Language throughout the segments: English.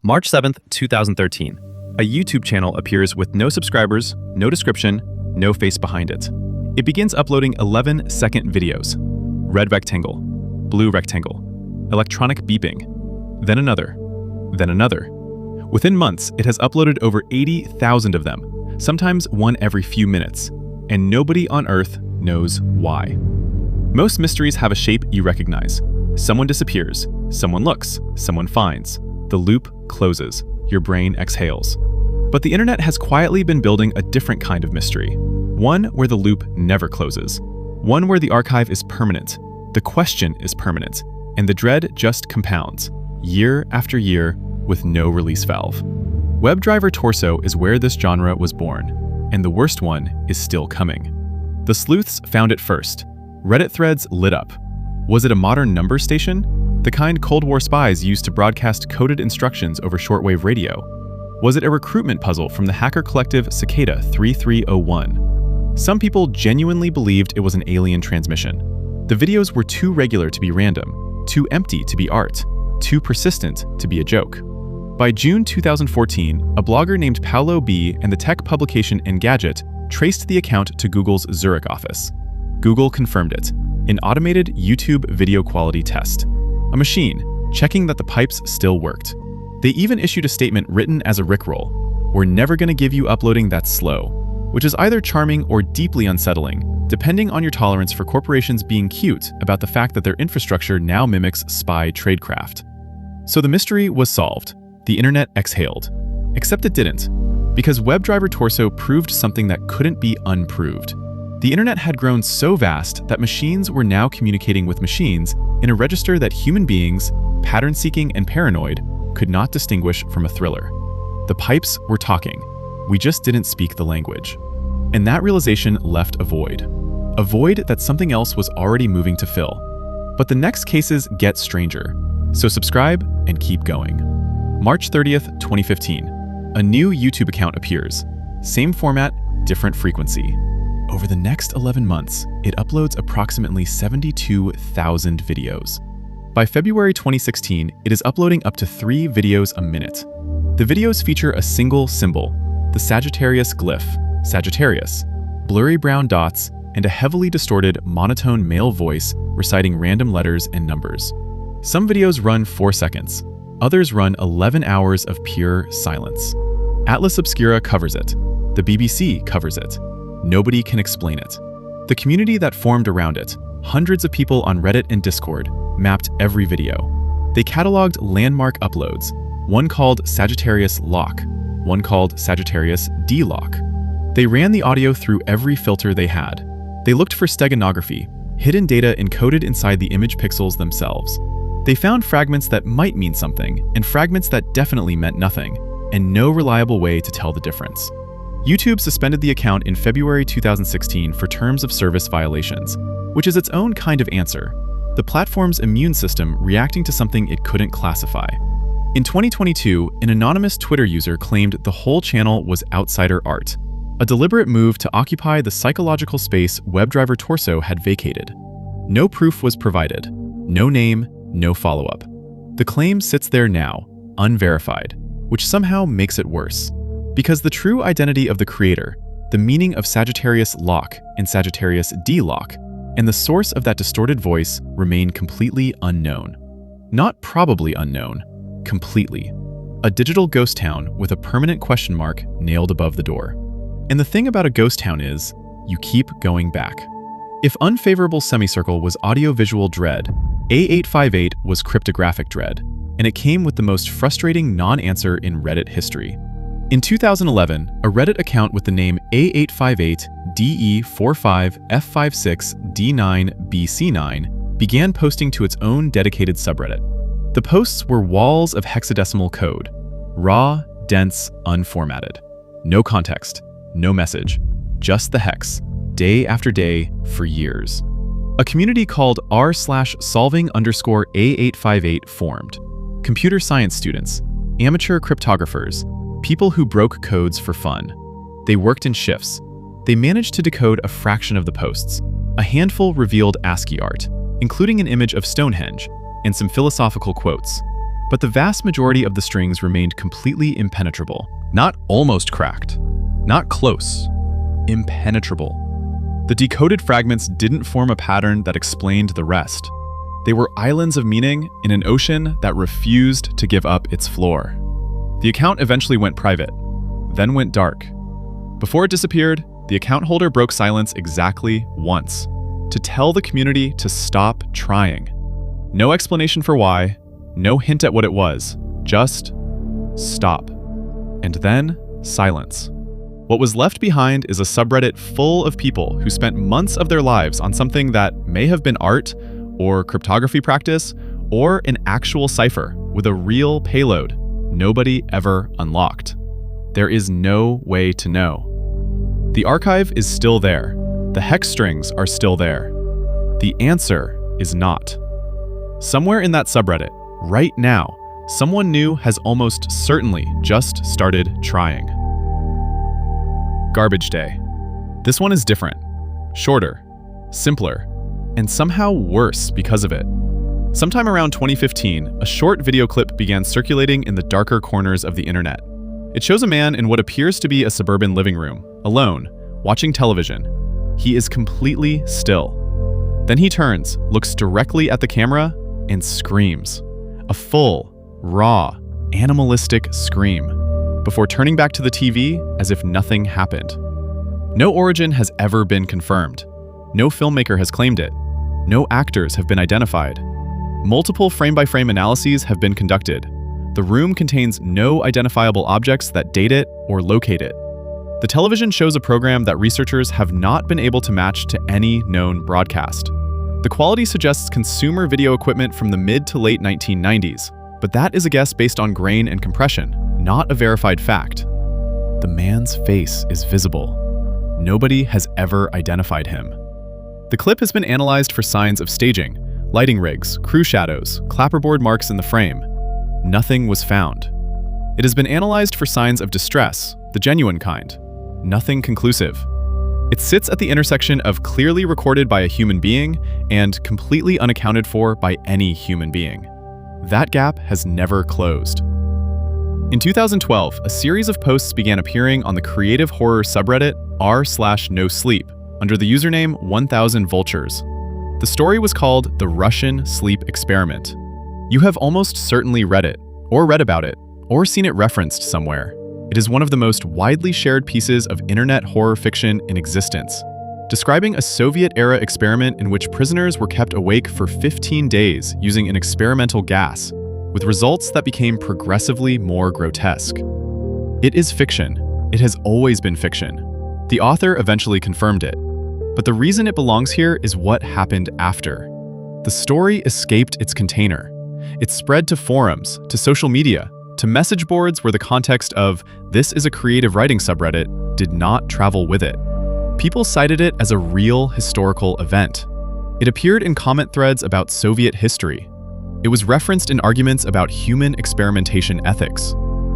March 7th, 2013. A YouTube channel appears with no subscribers, no description, no face behind it. It begins uploading 11-second videos. Red rectangle, blue rectangle, electronic beeping, then another, then another. Within months, it has uploaded over 80,000 of them, sometimes one every few minutes, and nobody on Earth knows why. Most mysteries have a shape you recognize. Someone disappears, someone looks, someone finds. The loop closes, your brain exhales. But the internet has quietly been building a different kind of mystery. One where the loop never closes. One where the archive is permanent, the question is permanent, and the dread just compounds, year after year, with no release valve. Webdriver Torso is where this genre was born, and the worst one is still coming. The sleuths found it first. Reddit threads lit up. Was it a modern number station? The kind Cold War spies used to broadcast coded instructions over shortwave radio? Was it a recruitment puzzle from the hacker collective Cicada 3301? Some people genuinely believed it was an alien transmission. The videos were too regular to be random, too empty to be art, too persistent to be a joke. By June 2014, a blogger named Paolo B. and the tech publication Engadget traced the account to Google's Zurich office. Google confirmed it, an automated YouTube video quality test. A machine, checking that the pipes still worked. They even issued a statement written as a rickroll. We're never going to give you uploading that's slow, which is either charming or deeply unsettling, depending on your tolerance for corporations being cute about the fact that their infrastructure now mimics spy tradecraft. So the mystery was solved. The internet exhaled. Except it didn't, because Webdriver Torso proved something that couldn't be unproved. The internet had grown so vast that machines were now communicating with machines in a register that human beings, pattern-seeking and paranoid, could not distinguish from a thriller. The pipes were talking. We just didn't speak the language. And that realization left a void that something else was already moving to fill. But the next cases get stranger. So subscribe and keep going. March 30th, 2015. A new YouTube account appears. Same format, different frequency. Over the next 11 months, it uploads approximately 72,000 videos. By February 2016, it is uploading up to 3 videos a minute. The videos feature a single symbol, the Sagittarius glyph, Sagittarius, blurry brown dots, and a heavily distorted, monotone male voice reciting random letters and numbers. Some videos run 4 seconds. Others run 11 hours of pure silence. Atlas Obscura covers it. The BBC covers it. Nobody can explain it. The community that formed around it, hundreds of people on Reddit and Discord, mapped every video. They cataloged landmark uploads, one called Sagittarius Lock, one called Sagittarius D-Lock. They ran the audio through every filter they had. They looked for steganography, hidden data encoded inside the image pixels themselves. They found fragments that might mean something, and fragments that definitely meant nothing, and no reliable way to tell the difference. YouTube suspended the account in February 2016 for terms of service violations, which is its own kind of answer, the platform's immune system reacting to something it couldn't classify. In 2022, an anonymous Twitter user claimed the whole channel was outsider art, a deliberate move to occupy the psychological space Webdriver Torso had vacated. No proof was provided, no name, no follow-up. The claim sits there now, unverified, which somehow makes it worse. Because the true identity of the creator, the meaning of Sagittarius Lock and Sagittarius D-Lock, and the source of that distorted voice remain completely unknown. Not probably unknown, completely. A digital ghost town with a permanent question mark nailed above the door. And the thing about a ghost town is, you keep going back. If Unfavorable Semicircle was audiovisual dread, A858 was cryptographic dread, and it came with the most frustrating non-answer in Reddit history. In 2011, a Reddit account with the name A858DE45F56D9BC9 began posting to its own dedicated subreddit. The posts were walls of hexadecimal code, raw, dense, unformatted. No context, no message, just the hex, day after day for years. A community called r/solving_A858 formed. Computer science students, amateur cryptographers, people who broke codes for fun. They worked in shifts. They managed to decode a fraction of the posts. A handful revealed ASCII art, including an image of Stonehenge and some philosophical quotes. But the vast majority of the strings remained completely impenetrable. Not almost cracked, not close, impenetrable. The decoded fragments didn't form a pattern that explained the rest. They were islands of meaning in an ocean that refused to give up its floor. The account eventually went private, then went dark. Before it disappeared, the account holder broke silence exactly once, to tell the community to stop trying. No explanation for why, no hint at what it was, just stop. And then silence. What was left behind is a subreddit full of people who spent months of their lives on something that may have been art, or cryptography practice, or an actual cipher with a real payload nobody ever unlocked. There is no way to know. The archive is still there. The hex strings are still there. The answer is not. Somewhere in that subreddit, right now, someone new has almost certainly just started trying. Garbage Day. This one is different, shorter, simpler, and somehow worse because of it. Sometime around 2015, a short video clip began circulating in the darker corners of the internet. It shows a man in what appears to be a suburban living room, alone, watching television. He is completely still. Then he turns, looks directly at the camera, and screams. A full, raw, animalistic scream, before turning back to the TV as if nothing happened. No origin has ever been confirmed. No filmmaker has claimed it. No actors have been identified. Multiple frame-by-frame analyses have been conducted. The room contains no identifiable objects that date it or locate it. The television shows a program that researchers have not been able to match to any known broadcast. The quality suggests consumer video equipment from the mid to late 1990s, but that is a guess based on grain and compression, not a verified fact. The man's face is visible. Nobody has ever identified him. The clip has been analyzed for signs of staging, lighting rigs, crew shadows, clapperboard marks in the frame. Nothing was found. It has been analyzed for signs of distress, the genuine kind. Nothing conclusive. It sits at the intersection of clearly recorded by a human being and completely unaccounted for by any human being. That gap has never closed. In 2012, a series of posts began appearing on the creative horror subreddit r/NOSLEEP under the username 1000 Vultures. The story was called The Russian Sleep Experiment. You have almost certainly read it, or read about it, or seen it referenced somewhere. It is one of the most widely shared pieces of internet horror fiction in existence, describing a Soviet-era experiment in which prisoners were kept awake for 15 days using an experimental gas, with results that became progressively more grotesque. It is fiction. It has always been fiction. The author eventually confirmed it. But the reason it belongs here is what happened after. The story escaped its container. It spread to forums, to social media, to message boards where the context of "this is a creative writing subreddit" did not travel with it. People cited it as a real historical event. It appeared in comment threads about Soviet history. It was referenced in arguments about human experimentation ethics.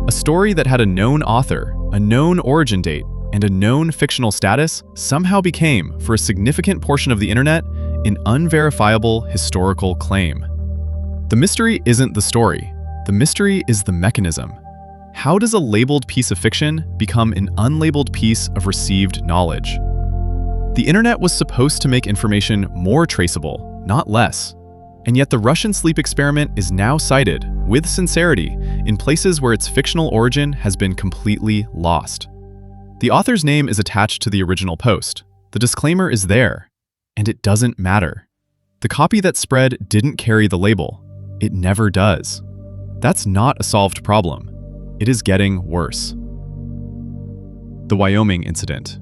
A story that had a known author, a known origin date, and a known fictional status somehow became, for a significant portion of the internet, an unverifiable historical claim. The mystery isn't the story. The mystery is the mechanism. How does a labeled piece of fiction become an unlabeled piece of received knowledge? The internet was supposed to make information more traceable, not less. And yet the Russian sleep experiment is now cited, with sincerity, in places where its fictional origin has been completely lost. The author's name is attached to the original post. The disclaimer is there, and it doesn't matter. The copy that spread didn't carry the label. It never does. That's not a solved problem. It is getting worse. The Wyoming Incident.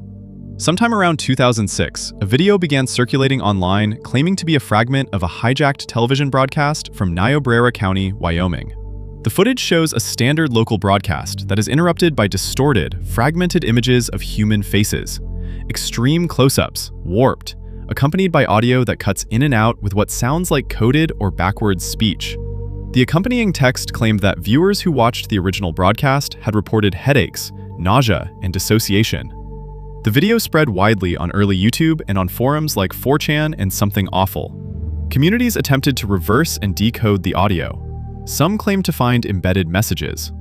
Sometime around 2006, a video began circulating online claiming to be a fragment of a hijacked television broadcast from Niobrara County, Wyoming. The footage shows a standard local broadcast that is interrupted by distorted, fragmented images of human faces, extreme close-ups, warped, accompanied by audio that cuts in and out with what sounds like coded or backwards speech. The accompanying text claimed that viewers who watched the original broadcast had reported headaches, nausea, and dissociation. The video spread widely on early YouTube and on forums like 4chan and Something Awful. Communities attempted to reverse and decode the audio. Some claim to find embedded messages.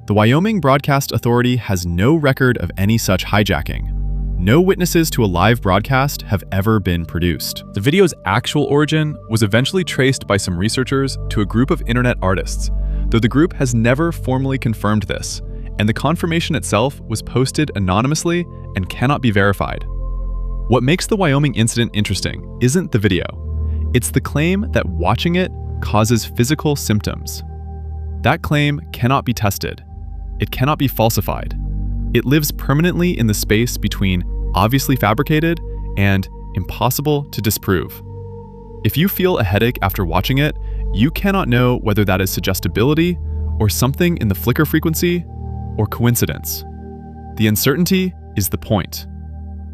The Wyoming Broadcast Authority has no record of any such hijacking. No witnesses to a live broadcast have ever been produced. The video's actual origin was eventually traced by some researchers to a group of internet artists, though the group has never formally confirmed this, and the confirmation itself was posted anonymously and cannot be verified. What makes the Wyoming incident interesting isn't the video. It's the claim that watching it causes physical symptoms. That claim cannot be tested. It cannot be falsified. It lives permanently in the space between obviously fabricated and impossible to disprove. If you feel a headache after watching it, you cannot know whether that is suggestibility or something in the flicker frequency or coincidence. The uncertainty is the point.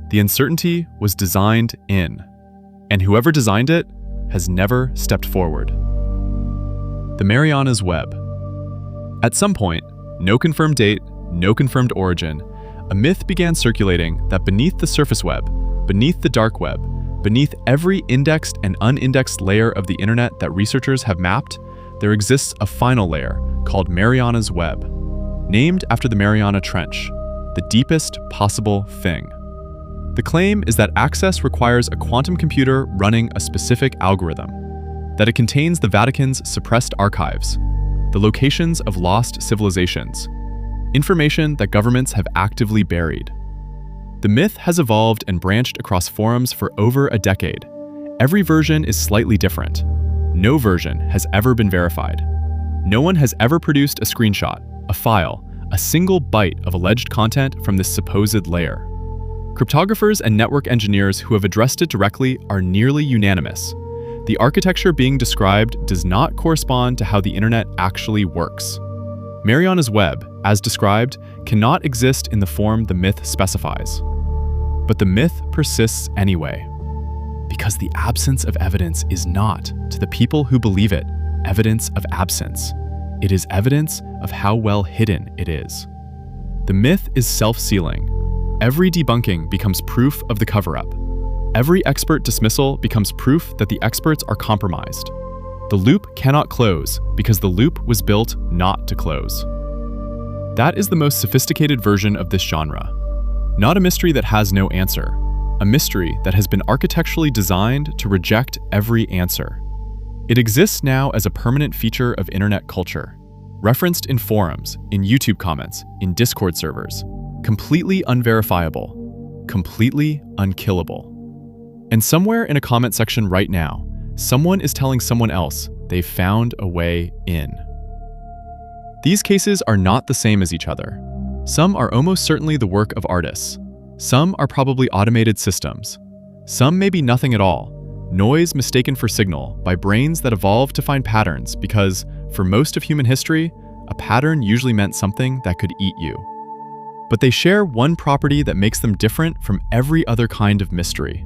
The uncertainty was designed in, and whoever designed it has never stepped forward. The Marianas Web. At some point, no confirmed date, no confirmed origin, a myth began circulating that beneath the surface web, beneath the dark web, beneath every indexed and unindexed layer of the internet that researchers have mapped, there exists a final layer called Marianas Web, named after the Mariana Trench, the deepest possible thing. The claim is that access requires a quantum computer running a specific algorithm, that it contains the Vatican's suppressed archives, the locations of lost civilizations, information that governments have actively buried. The myth has evolved and branched across forums for over a decade. Every version is slightly different. No version has ever been verified. No one has ever produced a screenshot, a file, a single byte of alleged content from this supposed layer. Cryptographers and network engineers who have addressed it directly are nearly unanimous. The architecture being described does not correspond to how the internet actually works. Marianas Web, as described, cannot exist in the form the myth specifies. But the myth persists anyway, because the absence of evidence is not, to the people who believe it, evidence of absence. It is evidence of how well hidden it is. The myth is self-sealing. Every debunking becomes proof of the cover-up. Every expert dismissal becomes proof that the experts are compromised. The loop cannot close because the loop was built not to close. That is the most sophisticated version of this genre. Not a mystery that has no answer, a mystery that has been architecturally designed to reject every answer. It exists now as a permanent feature of internet culture, referenced in forums, in YouTube comments, in Discord servers, completely unverifiable, completely unkillable. And somewhere in a comment section right now, someone is telling someone else they've found a way in. These cases are not the same as each other. Some are almost certainly the work of artists. Some are probably automated systems. Some may be nothing at all, noise mistaken for signal by brains that evolved to find patterns because, for most of human history, a pattern usually meant something that could eat you. But they share one property that makes them different from every other kind of mystery.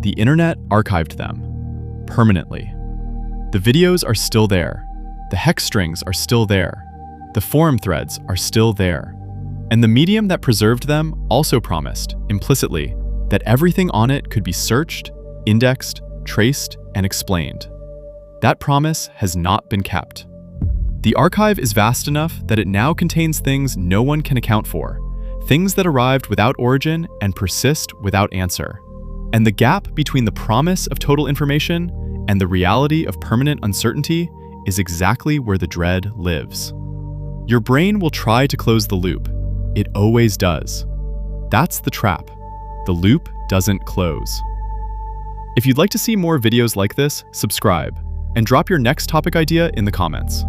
The internet archived them. Permanently. The videos are still there. The hex strings are still there. The forum threads are still there. And the medium that preserved them also promised, implicitly, that everything on it could be searched, indexed, traced, and explained. That promise has not been kept. The archive is vast enough that it now contains things no one can account for, things that arrived without origin and persist without answer. And the gap between the promise of total information and the reality of permanent uncertainty is exactly where the dread lives. Your brain will try to close the loop. It always does. That's the trap. The loop doesn't close. If you'd like to see more videos like this, subscribe, and drop your next topic idea in the comments.